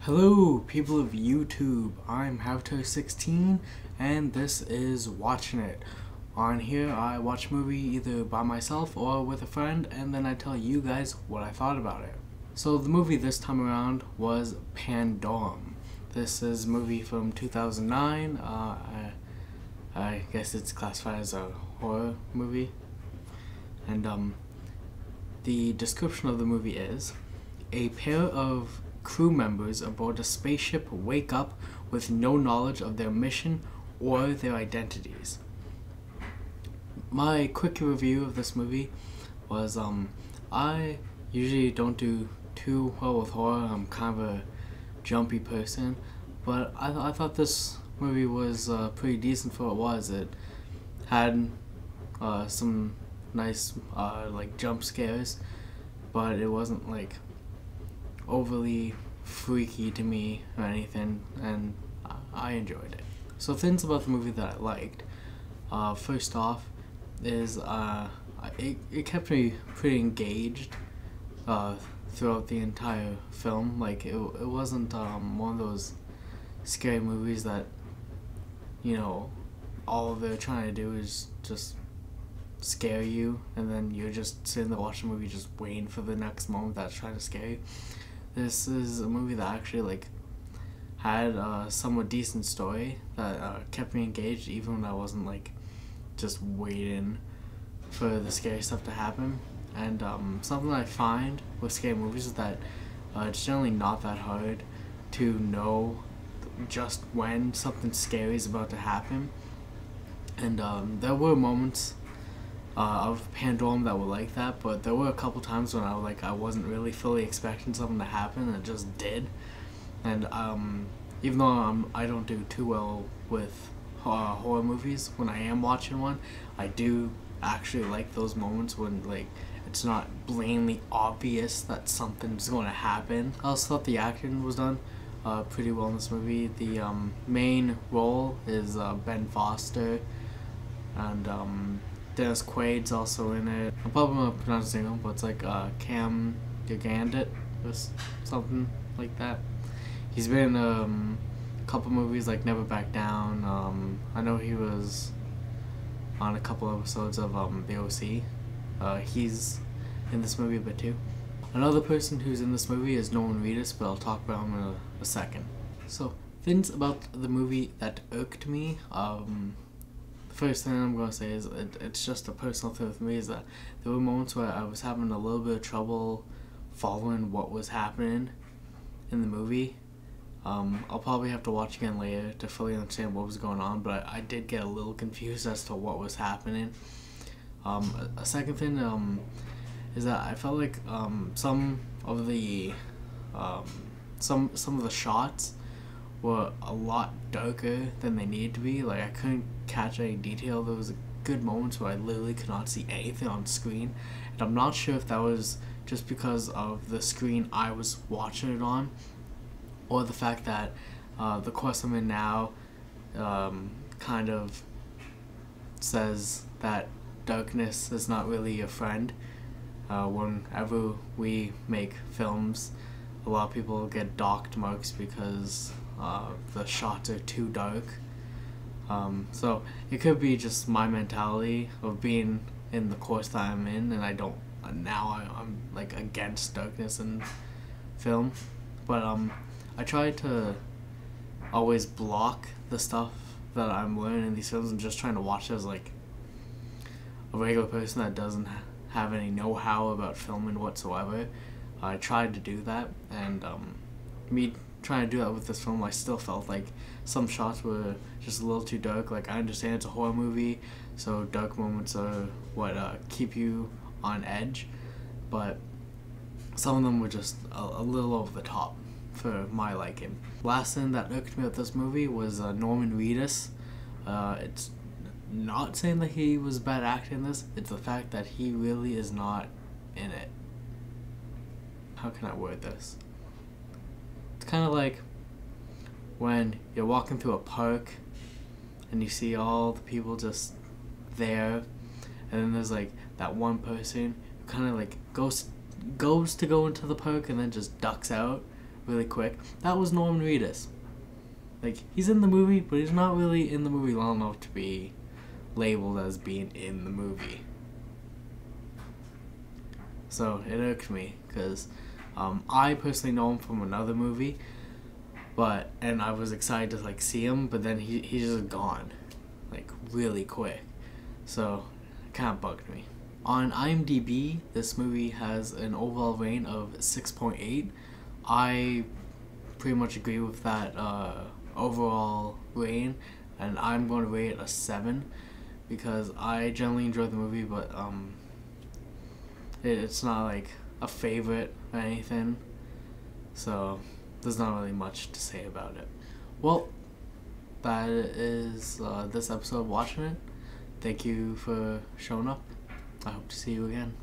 Hello, people of YouTube. I'm Havto16, and this is Watchin' It. On here, I watch a movie either by myself or with a friend, and then I tell you guys what I thought about it. So the movie this time around was Pandorum. This is a movie from 2009. I guess it's classified as a horror movie. And the description of the movie is: a pair of crew members aboard a spaceship wake up with no knowledge of their mission or their identities. My quick review of this movie was I usually don't do too well with horror. I'm kind of a jumpy person, but I thought this movie was pretty decent for what it was. It had some nice like jump scares, but it wasn't like overly freaky to me or anything, and I enjoyed it. So things about the movie that I liked, first off, is it kept me pretty engaged throughout the entire film. Like it wasn't one of those scary movies that, you know, all they're trying to do is just scare you, and then you're just sitting there watching the movie just waiting for the next moment that's trying to scare you. This is a movie that actually like had a somewhat decent story that kept me engaged even when I wasn't like just waiting for the scary stuff to happen. And something I find with scary movies is that it's generally not that hard to know just when something scary is about to happen. And there were moments of Pandorum that were like that, but there were a couple times when I wasn't really fully expecting something to happen, and it just did. And even though I don't do too well with horror movies, when I am watching one, I do actually like those moments when like it's not blatantly obvious that something's going to happen. I also thought the acting was done pretty well in this movie. The main role is Ben Foster, and Dennis Quaid's also in it. I'm probably not pronouncing him, but it's like Cam Gigandit or something like that. He's been in a couple movies like Never Back Down. I know he was on a couple episodes of The OC. He's in this movie a bit too. Another person who's in this movie is Norman Reedus, but I'll talk about him in a second. So, things about the movie that irked me. First thing I'm going to say is it's just a personal thing with me, is that there were moments where I was having a little bit of trouble following what was happening in the movie. I'll probably have to watch again later to fully understand what was going on, but I did get a little confused as to what was happening. A second thing is that I felt like some of the shots were a lot darker than they needed to be. Like I couldn't catch any detail. There was good moments where I literally could not see anything on screen, and I'm not sure if that was just because of the screen I was watching it on, or the fact that the course I'm in now kind of says that darkness is not really your friend. Whenever we make films, a lot of people get docked marks because the shots are too dark. So it could be just my mentality of being in the course that I'm in, and I'm like against darkness in film. But I try to always block the stuff that I'm learning in these films and just trying to watch it as like a regular person that doesn't have any know-how about filming whatsoever. I tried to do that, and me trying to do that with this film, I still felt like some shots were just a little too dark. Like I understand it's a horror movie, so dark moments are what keep you on edge, but some of them were just a little over the top for my liking. Last thing that irked me with this movie was Norman Reedus. It's not saying that he was bad acting in this, it's the fact that he really is not in it. How can I word this? It's kind of like when you're walking through a park and you see all the people just there, and then there's like that one person who kind of like goes to go into the park and then just ducks out really quick. That was Norman Reedus. Like, he's in the movie, but he's not really in the movie long enough to be labeled as being in the movie. So it irked me because I personally know him from another movie, and I was excited to like see him, but then he's just gone, like really quick. So it kind of bugged me. On IMDb, this movie has an overall rating of 6.8. I pretty much agree with that overall rating, and I'm going to rate it a 7 because I generally enjoy the movie, but it's not like a favorite or anything, so there's not really much to say about it. Well, that is this episode of Watchin It. Thank you for showing up. I hope to see you again.